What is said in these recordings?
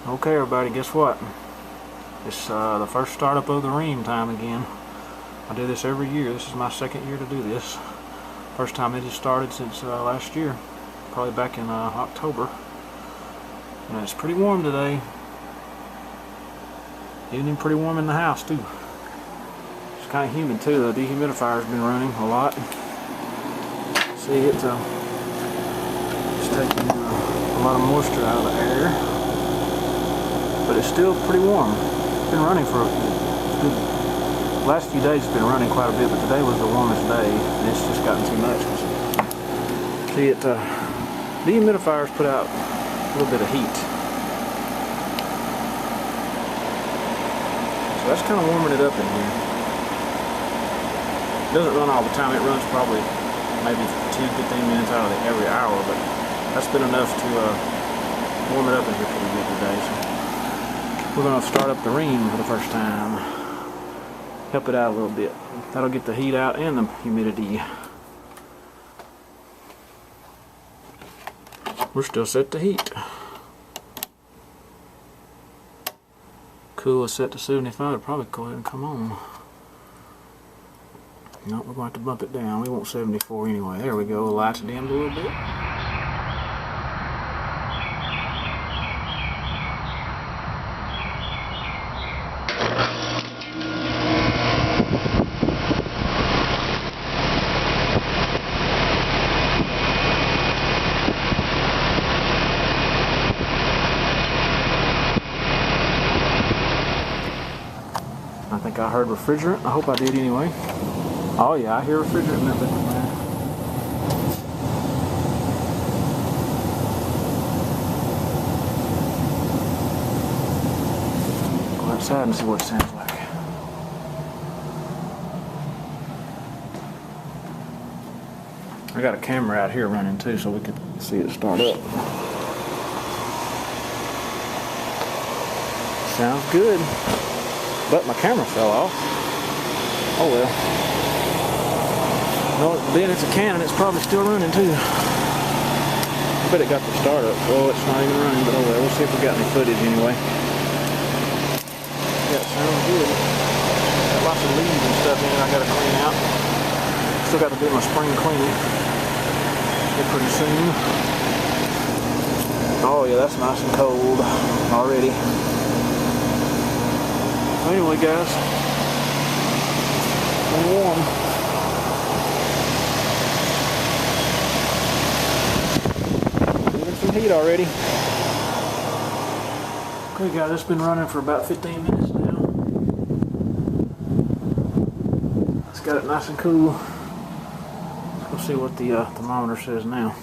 Okay everybody, guess what? It's the first startup of the Rheem time again. I do this every year. This is my second year to do this. First time it has started since last year, probably back in October. And it's pretty warm today. Even pretty warm in the house too. It's kind of humid too. The dehumidifier's been running a lot. See, it's taking a lot of moisture out of the air. But it's still pretty warm. It's been running for a good last few days. It's been running quite a bit, but today was the warmest day, and it's just gotten too much. See, it dehumidifiers put out a little bit of heat, so that's kind of warming it up in here. It doesn't run all the time. It runs probably maybe 10-15 minutes out of every hour, but that's been enough to warm it up in here pretty good today. So we're going to start up the Rheem for the first time. Help it out a little bit. That'll get the heat out and the humidity. We're still set to heat. Cool is set to 75. It'll probably go ahead and come on. No, we're going to have to bump it down. We want 74 anyway. There we go. The lights dimmed a little bit. I think I heard refrigerant. I hope I did anyway. Oh yeah, I hear refrigerant in that liquid there. Go outside and see what it sounds like. I got a camera out here running too, so we could see it start up. Sounds good. But my camera fell off. Oh well. No, then it's a Canon. It's probably still running too. I bet it got the start up. Oh, it's not even running, but oh well. We'll see if we got any footage anyway. Yeah, it sounds good. Got lots of leaves and stuff in it I gotta clean out. Still got to do my spring cleaning. Get pretty soon. Oh yeah, that's nice and cold already. Anyway guys, it's warm. Getting some heat already. Okay guys, it's been running for about 15 minutes now. It's got it nice and cool. Let's go see what the thermometer says now.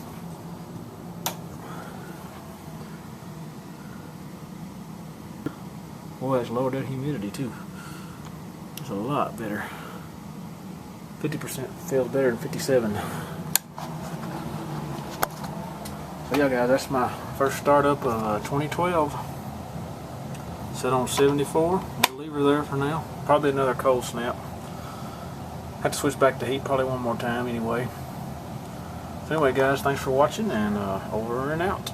Boy, it's lowered that humidity too. It's a lot better. 50% feels better than 57. So yeah guys, that's my first startup of 2012. Set on 74. We'll leave her there for now. Probably another cold snap. Have to switch back to heat probably one more time anyway. So anyway guys, thanks for watching, and over and out.